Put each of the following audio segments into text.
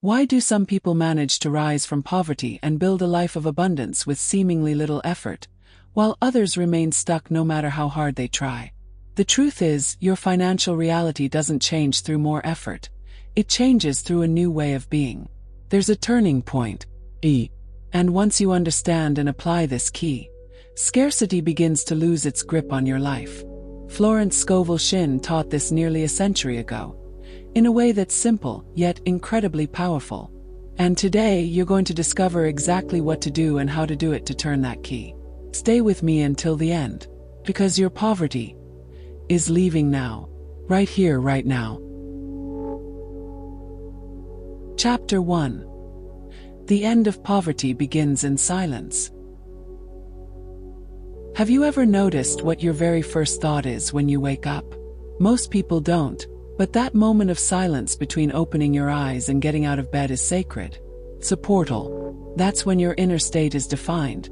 Why do some people manage to rise from poverty and build a life of abundance with seemingly little effort, while others remain stuck no matter how hard they try? The truth is, your financial reality doesn't change through more effort. It changes through a new way of being. There's a turning point. And once you understand and apply this key, scarcity begins to lose its grip on your life. Florence Scovel Shinn taught this nearly a century ago, in a way that's simple, yet incredibly powerful. And today, you're going to discover exactly what to do and how to do it to turn that key. Stay with me until the end, because your poverty is leaving now. Right here, right now. Chapter 1. The end of poverty begins in silence. Have you ever noticed what your very first thought is when you wake up? Most people don't, but that moment of silence between opening your eyes and getting out of bed is sacred. It's a portal. That's when your inner state is defined,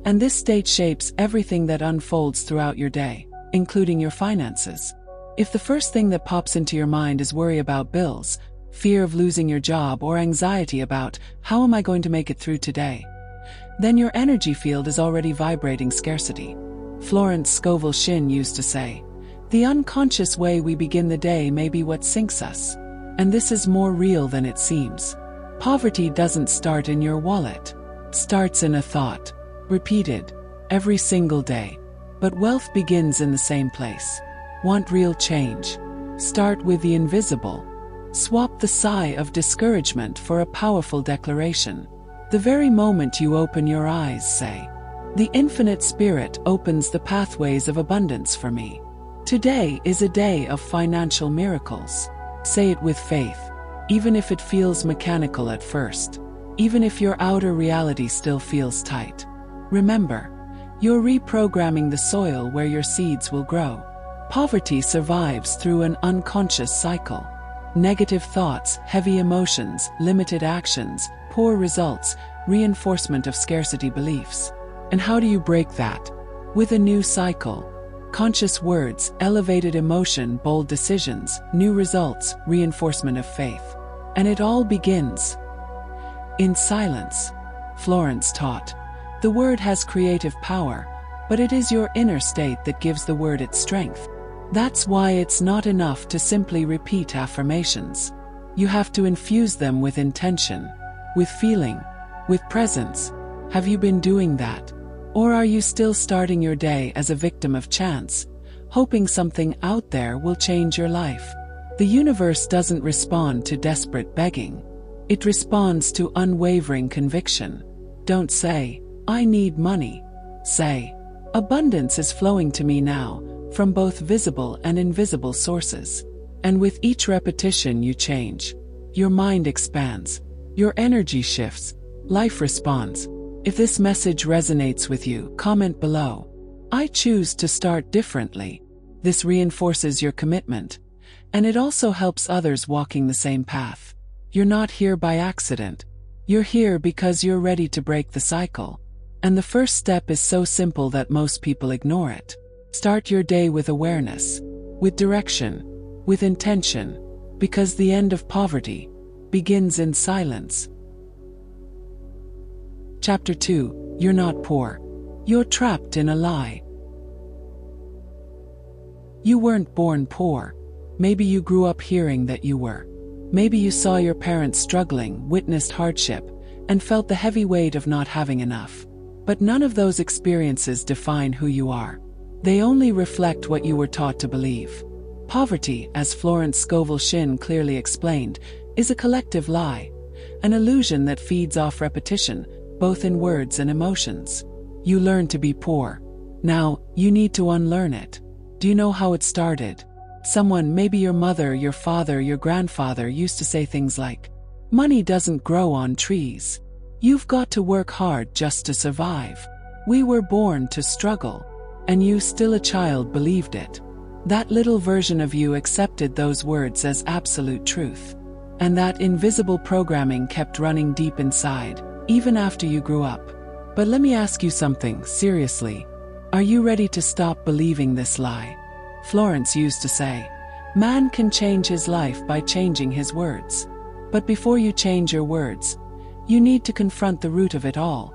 and this state shapes everything that unfolds throughout your day, including your finances. If the first thing that pops into your mind is worry about bills, fear of losing your job, or anxiety about, how am I going to make it through today? Then your energy field is already vibrating scarcity. Florence Scovel Shinn used to say, the unconscious way we begin the day may be what sinks us. And this is more real than it seems. Poverty doesn't start in your wallet. It starts in a thought, repeated every single day. But wealth begins in the same place. Want real change? Start with the invisible. Swap the sigh of discouragement for a powerful declaration. The very moment you open your eyes, say, the infinite spirit opens the pathways of abundance for me. Today is a day of financial miracles. Say it with faith, even if it feels mechanical at first, even if your outer reality still feels tight. Remember, you're reprogramming the soil where your seeds will grow. Poverty survives through an unconscious cycle. Negative thoughts, heavy emotions, limited actions, poor results, reinforcement of scarcity beliefs. And how do you break that? With a new cycle. Conscious words, elevated emotion, bold decisions, new results, reinforcement of faith. And it all begins in silence. Florence taught, the word has creative power, but it is your inner state that gives the word its strength. That's why it's not enough to simply repeat affirmations. You have to infuse them with intention, with feeling, with presence. Have you been doing that? Or are you still starting your day as a victim of chance, hoping something out there will change your life? The universe doesn't respond to desperate begging. It responds to unwavering conviction. Don't say, I need money. Say, abundance is flowing to me now, from both visible and invisible sources. And with each repetition you change. Your mind expands. Your energy shifts. Life responds. If this message resonates with you, comment below. I choose to start differently. This reinforces your commitment. And it also helps others walking the same path. You're not here by accident. You're here because you're ready to break the cycle. And the first step is so simple that most people ignore it. Start your day with awareness, with direction, with intention, because the end of poverty begins in silence. Chapter 2. You're not poor. You're trapped in a lie. You weren't born poor. Maybe you grew up hearing that you were. Maybe you saw your parents struggling, witnessed hardship, and felt the heavy weight of not having enough. But none of those experiences define who you are. They only reflect what you were taught to believe. Poverty, as Florence Scovel Shinn clearly explained, is a collective lie, an illusion that feeds off repetition, both in words and emotions. You learn to be poor. Now, you need to unlearn it. Do you know how it started? Someone, maybe your mother, your father, your grandfather, used to say things like, money doesn't grow on trees. You've got to work hard just to survive. We were born to struggle. And you, still a child, believed it. That little version of you accepted those words as absolute truth. And that invisible programming kept running deep inside, even after you grew up. But let me ask you something, seriously. Are you ready to stop believing this lie? Florence used to say, man can change his life by changing his words. But before you change your words, you need to confront the root of it all,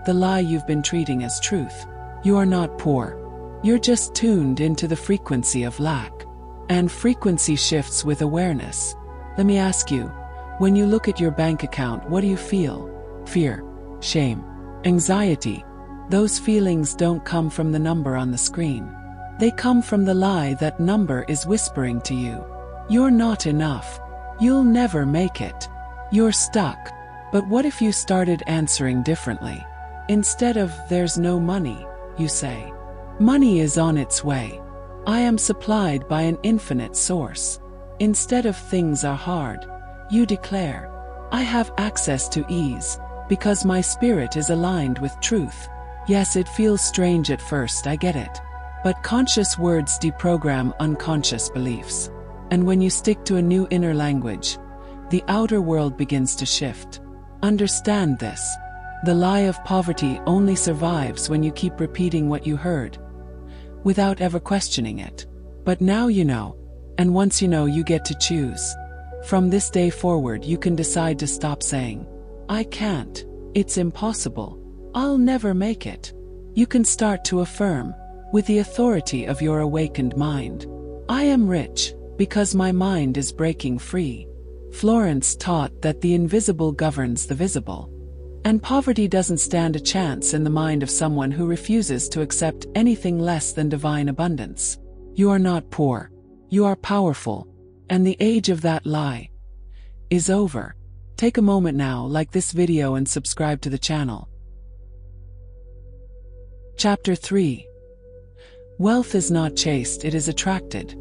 the lie you've been treating as truth. You are not poor. You're just tuned into the frequency of lack. And frequency shifts with awareness. Let me ask you, when you look at your bank account, what do you feel? Fear, shame, anxiety. Those feelings don't come from the number on the screen. They come from the lie that number is whispering to you. You're not enough. You'll never make it. You're stuck. But what if you started answering differently? Instead of "there's no money," you say, "Money is on its way. I am supplied by an infinite source." Instead of "things are hard," you declare, "I have access to ease, because my spirit is aligned with truth." Yes, it feels strange at first, I get it. But conscious words deprogram unconscious beliefs. And when you stick to a new inner language, the outer world begins to shift. Understand this. The lie of poverty only survives when you keep repeating what you heard, without ever questioning it. But now you know. And once you know, you get to choose. From this day forward, you can decide to stop saying, "I can't. It's impossible. I'll never make it." You can start to affirm, with the authority of your awakened mind, "I am rich, because my mind is breaking free." Florence taught that the invisible governs the visible. And poverty doesn't stand a chance in the mind of someone who refuses to accept anything less than divine abundance. You are not poor. You are powerful. And the age of that lie is over. Take a moment now, like this video and subscribe to the channel. Chapter 3. Wealth is not chased, it is attracted.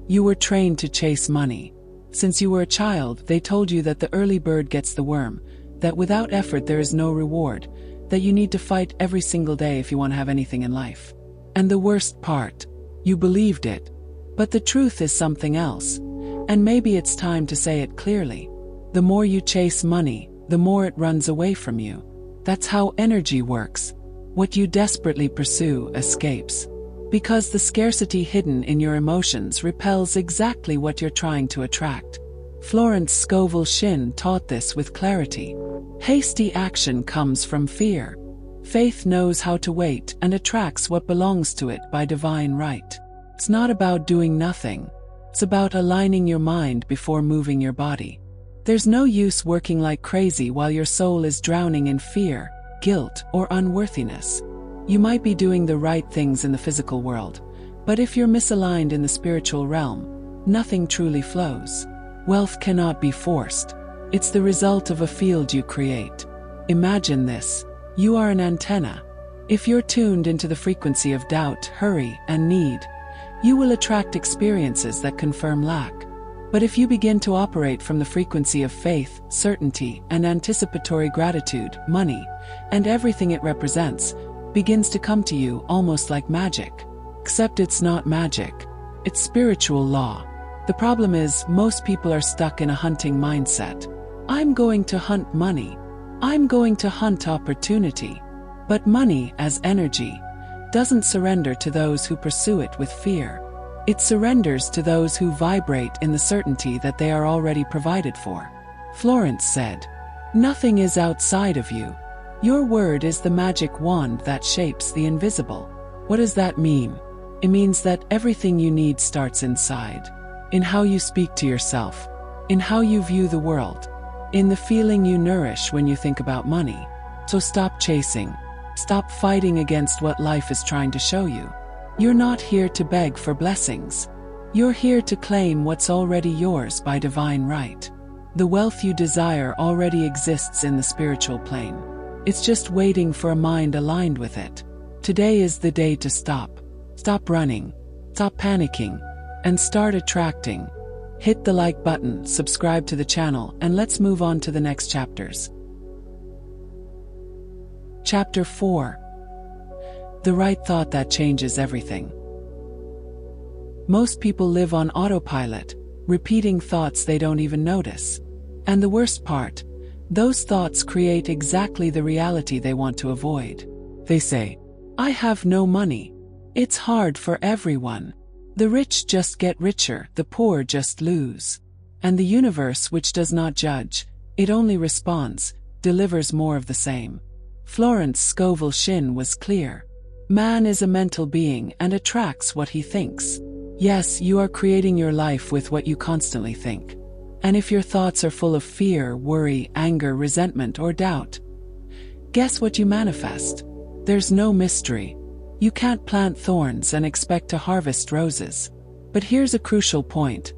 You were trained to chase money. Since you were a child, they told you that the early bird gets the worm, that without effort there is no reward, that you need to fight every single day if you want to have anything in life. And the worst part, you believed it. But the truth is something else. And maybe it's time to say it clearly. The more you chase money, the more it runs away from you. That's how energy works. What you desperately pursue escapes. Because the scarcity hidden in your emotions repels exactly what you're trying to attract. Florence Scovel Shinn taught this with clarity. Hasty action comes from fear. Faith knows how to wait and attracts what belongs to it by divine right. It's not about doing nothing. It's about aligning your mind before moving your body. There's no use working like crazy while your soul is drowning in fear, guilt, or unworthiness. You might be doing the right things in the physical world, but if you're misaligned in the spiritual realm, nothing truly flows. Wealth cannot be forced. It's the result of a field you create. Imagine this. You are an antenna. If you're tuned into the frequency of doubt, hurry, and need, you will attract experiences that confirm lack. But if you begin to operate from the frequency of faith, certainty, and anticipatory gratitude, money, and everything it represents, begins to come to you almost like magic. Except it's not magic. It's spiritual law. The problem is, most people are stuck in a hunting mindset. I'm going to hunt money. I'm going to hunt opportunity. But money, as energy, doesn't surrender to those who pursue it with fear. It surrenders to those who vibrate in the certainty that they are already provided for. Florence said, "Nothing is outside of you. Your word is the magic wand that shapes the invisible." What does that mean? It means that everything you need starts inside. In how you speak to yourself. In how you view the world. In the feeling you nourish when you think about money. So stop chasing. Stop fighting against what life is trying to show you. You're not here to beg for blessings. You're here to claim what's already yours by divine right. The wealth you desire already exists in the spiritual plane. It's just waiting for a mind aligned with it. Today is the day to stop. Stop running. Stop panicking. And start attracting. Hit the like button, subscribe to the channel, and let's move on to the next chapters. Chapter 4. The right thought that changes everything. Most people live on autopilot, repeating thoughts they don't even notice. And the worst part, those thoughts create exactly the reality they want to avoid. They say, "I have no money. It's hard for everyone. The rich just get richer, the poor just lose." And the universe, which does not judge, it only responds, delivers more of the same. Florence Scovel Shinn was clear. Man is a mental being and attracts what he thinks. Yes, you are creating your life with what you constantly think. And if your thoughts are full of fear, worry, anger, resentment, or doubt, guess what you manifest? There's no mystery. You can't plant thorns and expect to harvest roses. But here's a crucial point.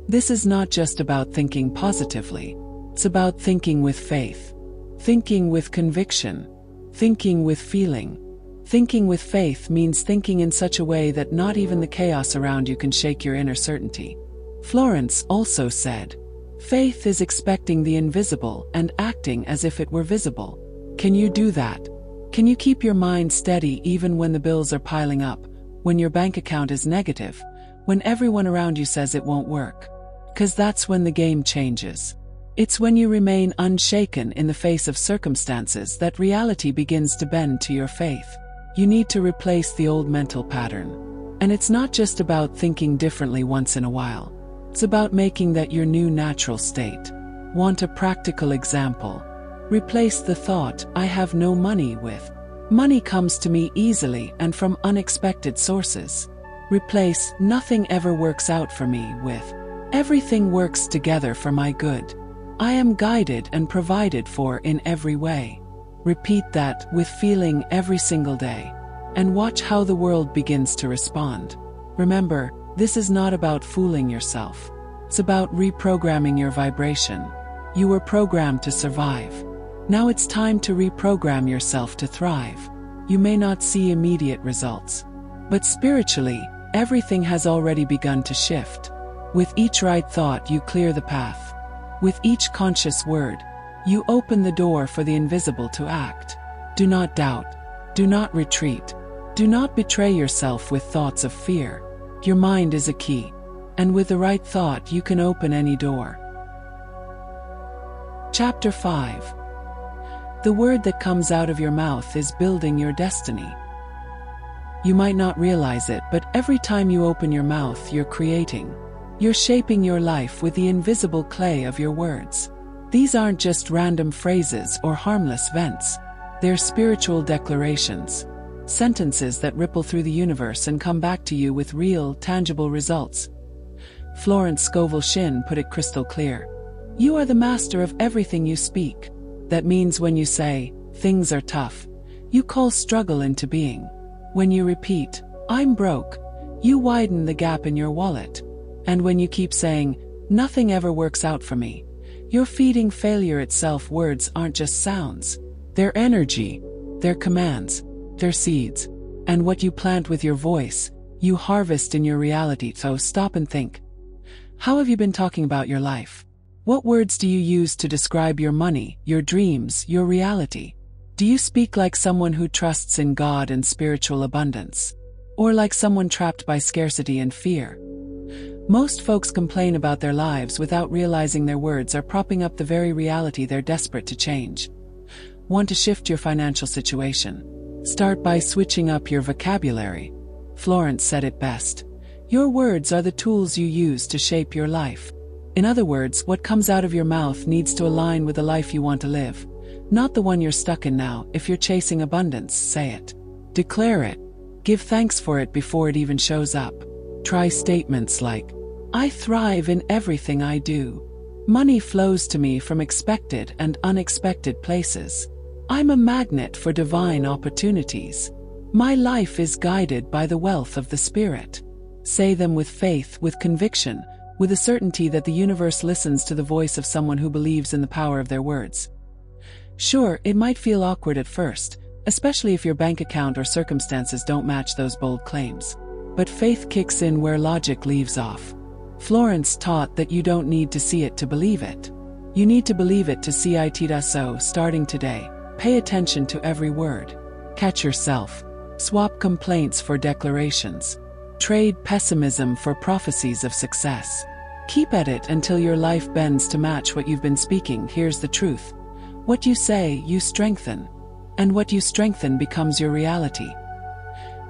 This is not just about thinking positively. It's about thinking with faith, thinking with conviction, thinking with feeling. Thinking with faith means thinking in such a way that not even the chaos around you can shake your inner certainty. Florence also said, faith is expecting the invisible and acting as if it were visible. Can you do that? Can you keep your mind steady even when the bills are piling up, when your bank account is negative, when everyone around you says it won't work? Because that's when the game changes. It's when you remain unshaken in the face of circumstances that reality begins to bend to your faith. You need to replace the old mental pattern. And it's not just about thinking differently once in a while. It's about making that your new natural state. Want a practical example? Replace the thought, I have no money, with, money comes to me easily and from unexpected sources. Replace, nothing ever works out for me, with, everything works together for my good. I am guided and provided for in every way. Repeat that with feeling every single day. And watch how the world begins to respond. Remember, this is not about fooling yourself. It's about reprogramming your vibration. You were programmed to survive. Now it's time to reprogram yourself to thrive. You may not see immediate results, but spiritually, everything has already begun to shift. With each right thought, you clear the path. With each conscious word, you open the door for the invisible to act. Do not doubt. Do not retreat. Do not betray yourself with thoughts of fear. Your mind is a key, and with the right thought, you can open any door. Chapter 5. The word that comes out of your mouth is building your destiny. You might not realize it, but every time you open your mouth, you're creating. You're shaping your life with the invisible clay of your words. These aren't just random phrases or harmless vents. They're spiritual declarations. Sentences that ripple through the universe and come back to you with real, tangible results. Florence Scovel Shinn put it crystal clear. You are the master of everything you speak. That means when you say, things are tough, you call struggle into being. When you repeat, I'm broke, you widen the gap in your wallet. And when you keep saying, nothing ever works out for me, you're feeding failure itself. Words aren't just sounds. They're energy. They're commands. They're seeds. And what you plant with your voice, you harvest in your reality. So stop and think. How have you been talking about your life? What words do you use to describe your money, your dreams, your reality? Do you speak like someone who trusts in God and spiritual abundance? Or like someone trapped by scarcity and fear? Most folks complain about their lives without realizing their words are propping up the very reality they're desperate to change. Want to shift your financial situation? Start by switching up your vocabulary. Florence said it best. Your words are the tools you use to shape your life. In other words, what comes out of your mouth needs to align with the life you want to live, not the one you're stuck in now. If you're chasing abundance, say it. Declare it. Give thanks for it before it even shows up. Try statements like, I thrive in everything I do. Money flows to me from expected and unexpected places. I'm a magnet for divine opportunities. My life is guided by the wealth of the Spirit. Say them with faith, with conviction, with a certainty that the universe listens to the voice of someone who believes in the power of their words. Sure, it might feel awkward at first, especially if your bank account or circumstances don't match those bold claims. But faith kicks in where logic leaves off. Florence taught that you don't need to see it to believe it. You need to believe it to see it. So, starting today, pay attention to every word. Catch yourself. Swap complaints for declarations. Trade pessimism for prophecies of success. Keep at it until your life bends to match what you've been speaking. Here's the truth. What you say, you strengthen. And what you strengthen becomes your reality.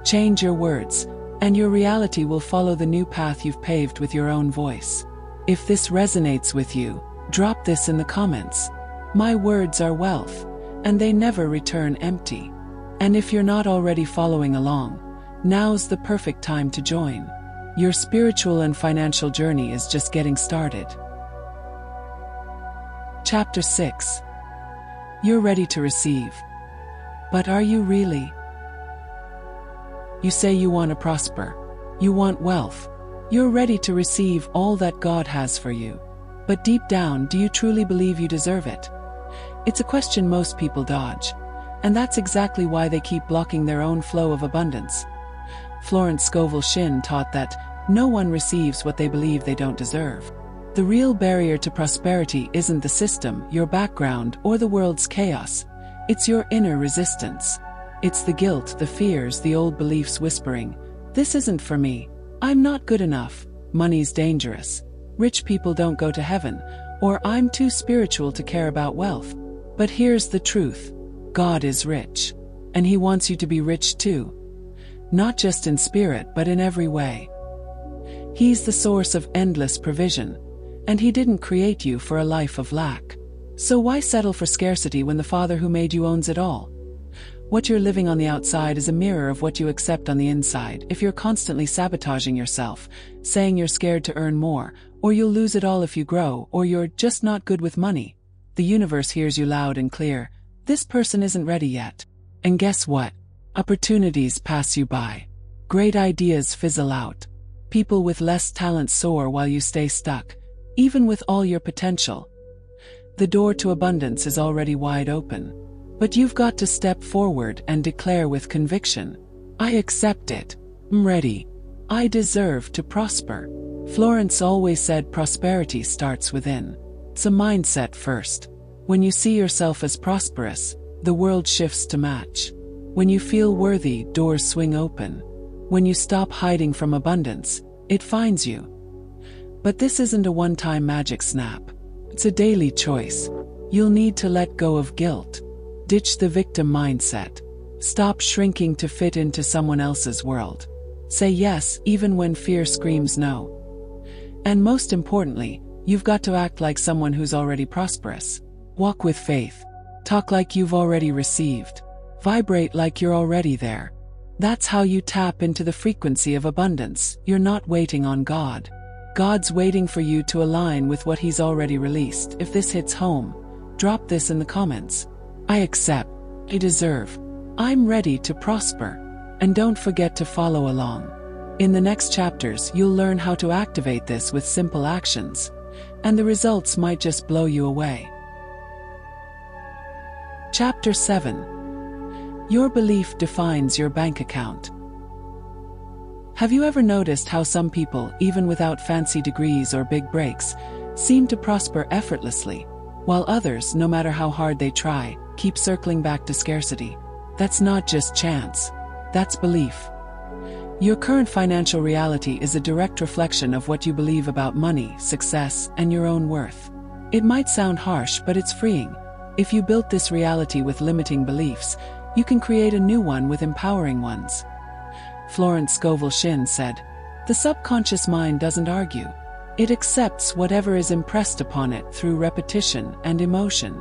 Change your words, and your reality will follow the new path you've paved with your own voice. If this resonates with you, drop this in the comments. My words are wealth, and they never return empty. And if you're not already following along, now's the perfect time to join. Your spiritual and financial journey is just getting started. Chapter 6. You're ready to receive. But are you really? You say you want to prosper. You want wealth. You're ready to receive all that God has for you. But deep down, do you truly believe you deserve it? It's a question most people dodge. And that's exactly why they keep blocking their own flow of abundance. Florence Scovel Shinn taught that no one receives what they believe they don't deserve. The real barrier to prosperity isn't the system, your background, or the world's chaos. It's your inner resistance. It's the guilt, the fears, the old beliefs whispering, "This isn't for me. I'm not good enough. Money's dangerous. Rich people don't go to heaven," or "I'm too spiritual to care about wealth." But here's the truth. God is rich. And He wants you to be rich too. Not just in spirit, but in every way. He's the source of endless provision. And He didn't create you for a life of lack. So why settle for scarcity when the Father who made you owns it all? What you're living on the outside is a mirror of what you accept on the inside. If you're constantly sabotaging yourself, saying you're scared to earn more, or you'll lose it all if you grow, or you're just not good with money, the universe hears you loud and clear. This person isn't ready yet. And guess what? Opportunities pass you by. Great ideas fizzle out. People with less talent soar while you stay stuck, even with all your potential. The door to abundance is already wide open. But you've got to step forward and declare with conviction, "I accept it. I'm ready. I deserve to prosper." Florence always said prosperity starts within. It's a mindset first. When you see yourself as prosperous, the world shifts to match. When you feel worthy, doors swing open. When you stop hiding from abundance, it finds you. But this isn't a one-time magic snap. It's a daily choice. You'll need to let go of guilt. Ditch the victim mindset. Stop shrinking to fit into someone else's world. Say yes, even when fear screams no. And most importantly, you've got to act like someone who's already prosperous. Walk with faith. Talk like you've already received. Vibrate like you're already there. That's how you tap into the frequency of abundance. You're not waiting on God. God's waiting for you to align with what He's already released. If this hits home, drop this in the comments. I accept. I deserve. I'm ready to prosper. And don't forget to follow along. In the next chapters, you'll learn how to activate this with simple actions. And the results might just blow you away. Chapter 7. Your belief defines your bank account. Have you ever noticed how some people, even without fancy degrees or big breaks, seem to prosper effortlessly, while others, no matter how hard they try, keep circling back to scarcity? That's not just chance. That's belief. Your current financial reality is a direct reflection of what you believe about money, success, and your own worth. It might sound harsh, but it's freeing. If you built this reality with limiting beliefs, you can create a new one with empowering ones. Florence Scovel Shinn said, "The subconscious mind doesn't argue. It accepts whatever is impressed upon it through repetition and emotion."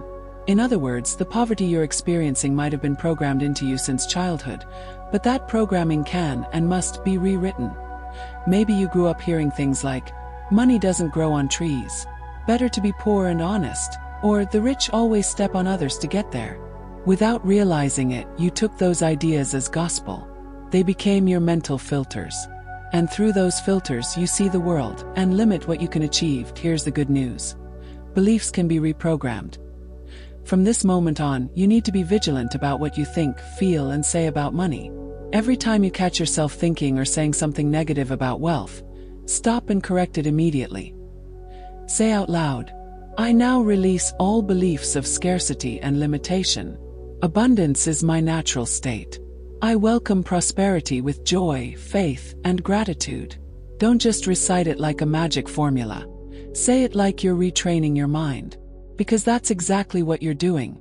In other words, the poverty you're experiencing might have been programmed into you since childhood, but that programming can and must be rewritten. Maybe you grew up hearing things like, "Money doesn't grow on trees. Better to be poor and honest," or "The rich always step on others to get there." Without realizing it, you took those ideas as gospel. They became your mental filters. And through those filters, you see the world and limit what you can achieve. Here's the good news. Beliefs can be reprogrammed. From this moment on, you need to be vigilant about what you think, feel, and say about money. Every time you catch yourself thinking or saying something negative about wealth, stop and correct it immediately. Say out loud, "I now release all beliefs of scarcity and limitation. Abundance is my natural state. I welcome prosperity with joy, faith, and gratitude." Don't just recite it like a magic formula. Say it like you're retraining your mind. Because that's exactly what you're doing.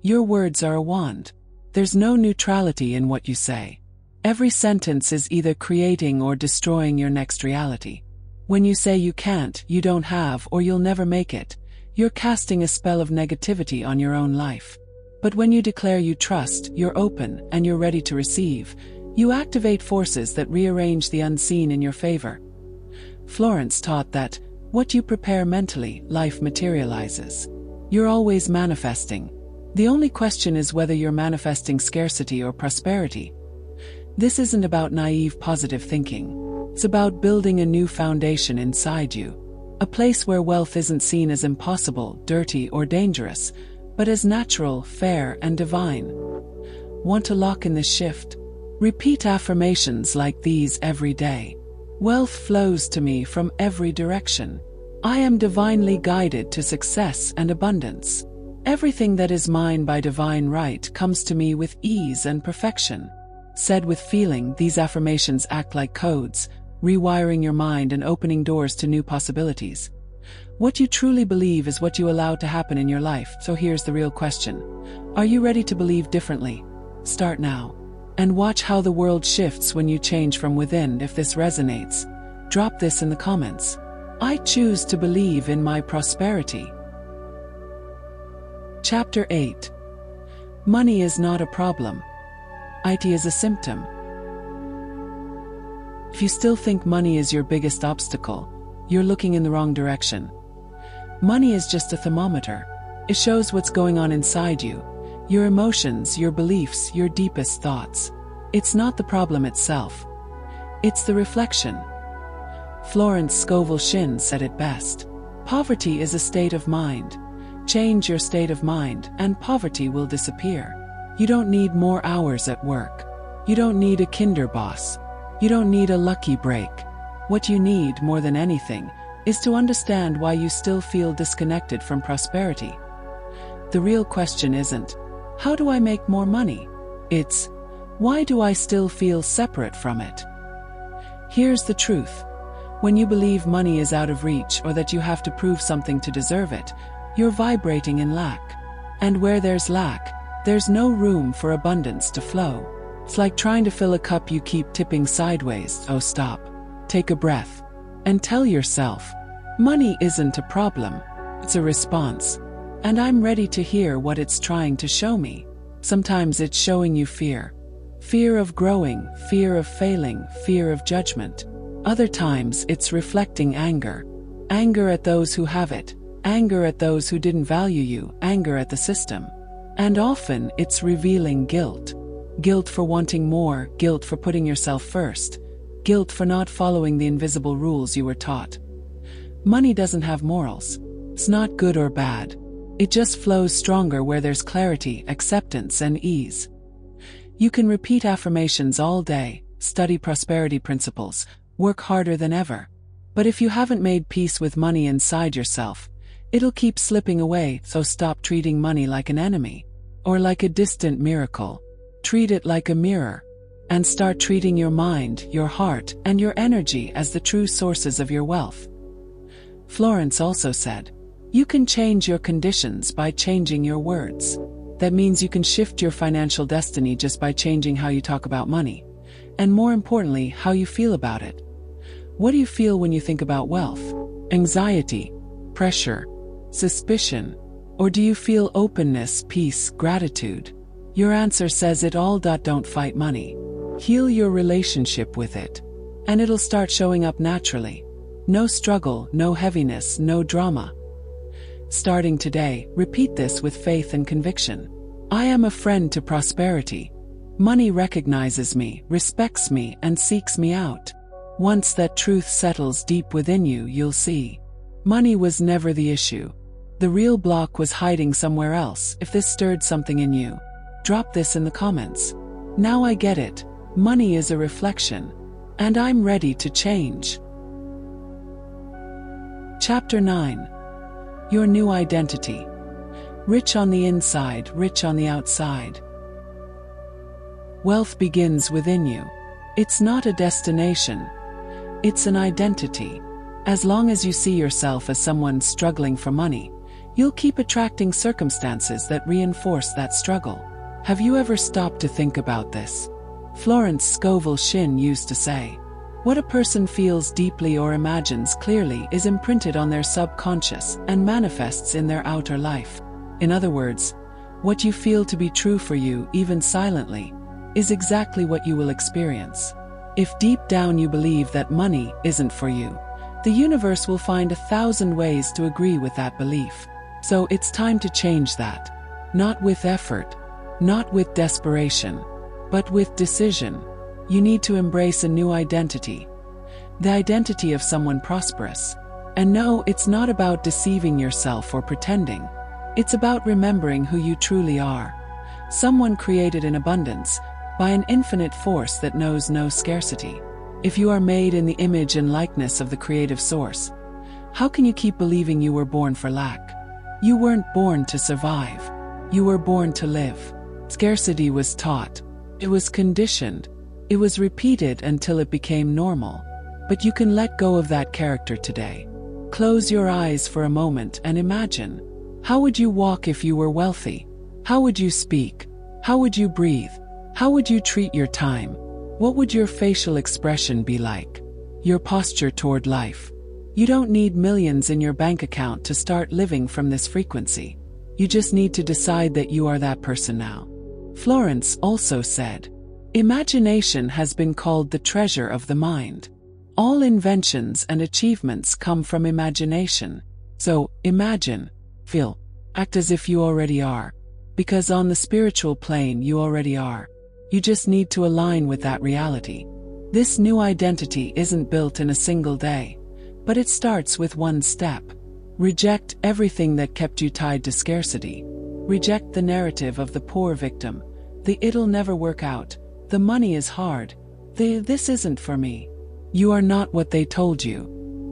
Your words are a wand. There's no neutrality in what you say. Every sentence is either creating or destroying your next reality. When you say you can't, you don't have, or you'll never make it, you're casting a spell of negativity on your own life. But when you declare you trust, you're open, and you're ready to receive, you activate forces that rearrange the unseen in your favor. Florence taught that, what you prepare mentally, life materializes. You're always manifesting. The only question is whether you're manifesting scarcity or prosperity. This isn't about naive positive thinking. It's about building a new foundation inside you. A place where wealth isn't seen as impossible, dirty, or dangerous, but as natural, fair, and divine. Want to lock in this shift? Repeat affirmations like these every day. Wealth flows to me from every direction. I am divinely guided to success and abundance. Everything that is mine by divine right comes to me with ease and perfection. Said with feeling, these affirmations act like codes, rewiring your mind and opening doors to new possibilities. What you truly believe is what you allow to happen in your life, so here's the real question. Are you ready to believe differently? Start now. And watch how the world shifts when you change from within. If this resonates, drop this in the comments. I choose to believe in my prosperity. Chapter 8. Money is not a problem. It is a symptom. If you still think money is your biggest obstacle, you're looking in the wrong direction. Money is just a thermometer. It shows what's going on inside you, your emotions, your beliefs, your deepest thoughts. It's not the problem itself. It's the reflection. Florence Scovel Shinn said it best. Poverty is a state of mind. Change your state of mind, and poverty will disappear. You don't need more hours at work. You don't need a kinder boss. You don't need a lucky break. What you need, more than anything, is to understand why you still feel disconnected from prosperity. The real question isn't, how do I make more money? It's, why do I still feel separate from it? Here's the truth. When you believe money is out of reach or that you have to prove something to deserve it, you're vibrating in lack. And where there's lack, there's no room for abundance to flow. It's like trying to fill a cup you keep tipping sideways. Oh, stop. Take a breath. And tell yourself, money isn't a problem. It's a response. And I'm ready to hear what it's trying to show me. Sometimes it's showing you fear. Fear of growing, fear of failing, fear of judgment. Other times it's reflecting anger. Anger at those who have it. Anger at those who didn't value you. Anger at the system. And often it's revealing guilt. Guilt for wanting more. Guilt for putting yourself first. Guilt for not following the invisible rules you were taught. Money doesn't have morals. It's not good or bad. It just flows stronger where there's clarity, acceptance, and ease. You can repeat affirmations all day, study prosperity principles, work harder than ever. But if you haven't made peace with money inside yourself, it'll keep slipping away. So stop treating money like an enemy or like a distant miracle. Treat it like a mirror. And start treating your mind, your heart, and your energy as the true sources of your wealth. Florence also said, you can change your conditions by changing your words. That means you can shift your financial destiny just by changing how you talk about money. And more importantly, how you feel about it. What do you feel when you think about wealth? Anxiety, pressure, suspicion, or do you feel openness, peace, gratitude? Your answer says it all. Don't fight money. Heal your relationship with it, and it'll start showing up naturally. No struggle, no heaviness, no drama. Starting today, repeat this with faith and conviction. I am a friend to prosperity. Money recognizes me, respects me, and seeks me out. Once that truth settles deep within you, you'll see. Money was never the issue. The real block was hiding somewhere else. If this stirred something in you, drop this in the comments. Now I get it. Money is a reflection, and I'm ready to change. Chapter 9. Your new identity. Rich on the inside, rich on the outside. Wealth begins within you. It's not a destination. It's an identity. As long as you see yourself as someone struggling for money, you'll keep attracting circumstances that reinforce that struggle. Have you ever stopped to think about this? Florence Scovel Shinn used to say, What a person feels deeply or imagines clearly is imprinted on their subconscious and manifests in their outer life. In other words, what you feel to be true for you, even silently, is exactly what you will experience. If deep down you believe that money isn't for you, the universe will find 1,000 ways to agree with that belief. So it's time to change that. Not with effort, not with desperation, but with decision. You need to embrace a new identity. The identity of someone prosperous. And no, it's not about deceiving yourself or pretending. It's about remembering who you truly are. Someone created in abundance, by an infinite force that knows no scarcity. If you are made in the image and likeness of the creative source, how can you keep believing you were born for lack? You weren't born to survive. You were born to live. Scarcity was taught. It was conditioned. It was repeated until it became normal. But you can let go of that character today. Close your eyes for a moment and imagine. How would you walk if you were wealthy? How would you speak? How would you breathe? How would you treat your time? What would your facial expression be like? Your posture toward life? You don't need millions in your bank account to start living from this frequency. You just need to decide that you are that person now. Florence also said, "Imagination has been called the treasure of the mind. All inventions and achievements come from imagination. So, imagine, feel, act as if you already are. Because on the spiritual plane you already are. You just need to align with that reality. This new identity isn't built in a single day, but it starts with one step. Reject everything that kept you tied to scarcity. Reject the narrative of the poor victim, the it'll never work out, the money is hard, this isn't for me. You are not what they told you.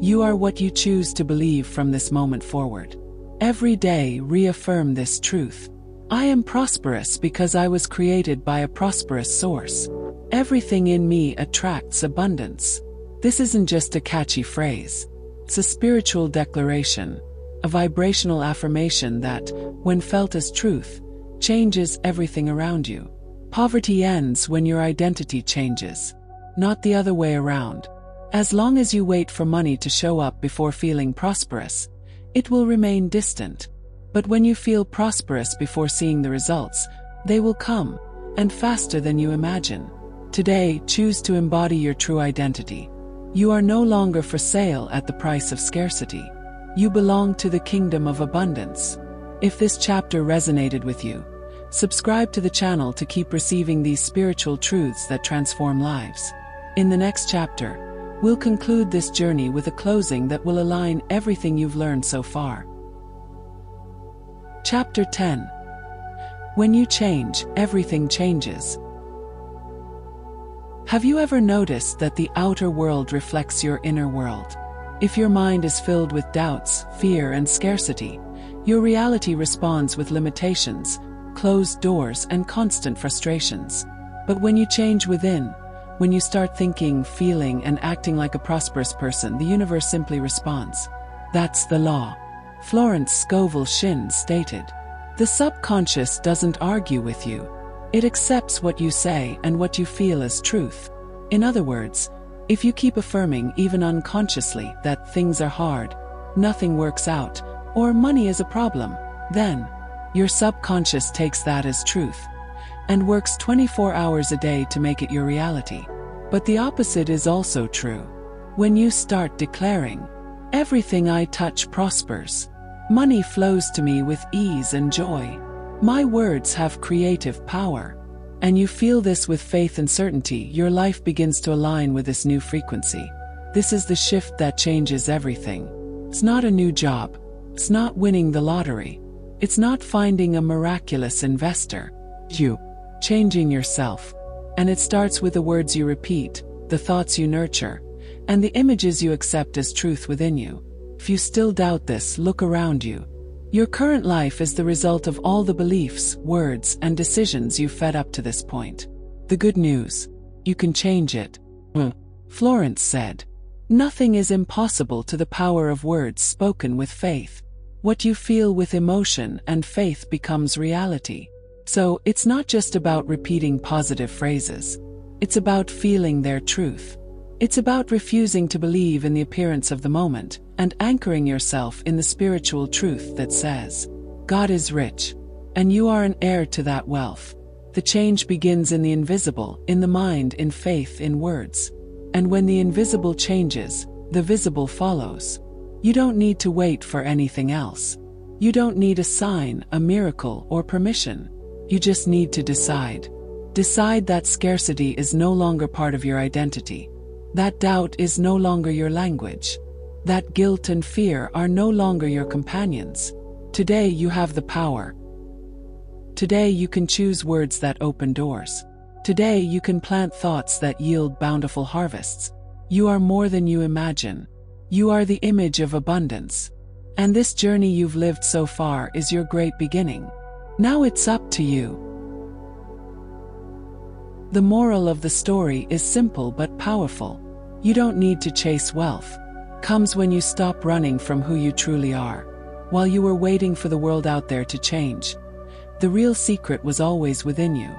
You are what you choose to believe from this moment forward. Every day reaffirm this truth. I am prosperous because I was created by a prosperous source. Everything in me attracts abundance. This isn't just a catchy phrase. It's a spiritual declaration, a vibrational affirmation that, when felt as truth, changes everything around you. Poverty ends when your identity changes, not the other way around. As long as you wait for money to show up before feeling prosperous, it will remain distant. But when you feel prosperous before seeing the results, they will come, and faster than you imagine. Today, choose to embody your true identity. You are no longer for sale at the price of scarcity. You belong to the kingdom of abundance. If this chapter resonated with you, subscribe to the channel to keep receiving these spiritual truths that transform lives. In the next chapter, we'll conclude this journey with a closing that will align everything you've learned so far. Chapter 10. When you change, everything changes. Have you ever noticed that the outer world reflects your inner world? If your mind is filled with doubts, fear, and scarcity, your reality responds with limitations, closed doors, and constant frustrations. But when you change within, when you start thinking, feeling, and acting like a prosperous person, the universe simply responds. That's the law. Florence Scovel Shinn stated, "The subconscious doesn't argue with you. It accepts what you say and what you feel as truth." In other words, if you keep affirming even unconsciously that things are hard, nothing works out, or money is a problem, then your subconscious takes that as truth and works 24 hours a day to make it your reality. But the opposite is also true. When you start declaring, "Everything I touch prospers. Money flows to me with ease and joy. My words have creative power," and you feel this with faith and certainty, your life begins to align with this new frequency. This is the shift that changes everything. It's not a new job. It's not winning the lottery. It's not finding a miraculous investor. You changing yourself. And it starts with the words you repeat, the thoughts you nurture, and the images you accept as truth within you. If you still doubt this, look around you. Your current life is the result of all the beliefs, words, and decisions you've fed up to this point. The good news: you can change it. Florence said, "Nothing is impossible to the power of words spoken with faith. What you feel with emotion and faith becomes reality." So, it's not just about repeating positive phrases. It's about feeling their truth. It's about refusing to believe in the appearance of the moment and anchoring yourself in the spiritual truth that says, God is rich, and you are an heir to that wealth. The change begins in the invisible, in the mind, in faith, in words. And when the invisible changes, the visible follows. You don't need to wait for anything else. You don't need a sign, a miracle, or permission. You just need to decide. Decide that scarcity is no longer part of your identity. That doubt is no longer your language. That guilt and fear are no longer your companions. Today you have the power. Today you can choose words that open doors. Today you can plant thoughts that yield bountiful harvests. You are more than you imagine. You are the image of abundance. And this journey you've lived so far is your great beginning. Now it's up to you. The moral of the story is simple but powerful. You don't need to chase wealth. Comes when you stop running from who you truly are. While you were waiting for the world out there to change, the real secret was always within you.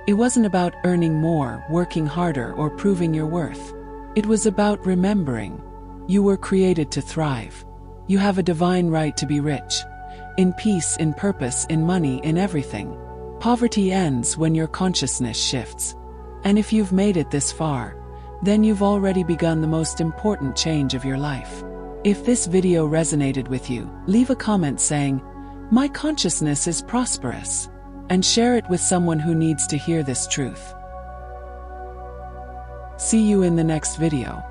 It wasn't about earning more, working harder, or proving your worth. It was about remembering. You were created to thrive. You have a divine right to be rich. In peace, in purpose, in money, in everything. Poverty ends when your consciousness shifts. And if you've made it this far, then you've already begun the most important change of your life. If this video resonated with you, leave a comment saying, "My consciousness is prosperous," and share it with someone who needs to hear this truth. See you in the next video.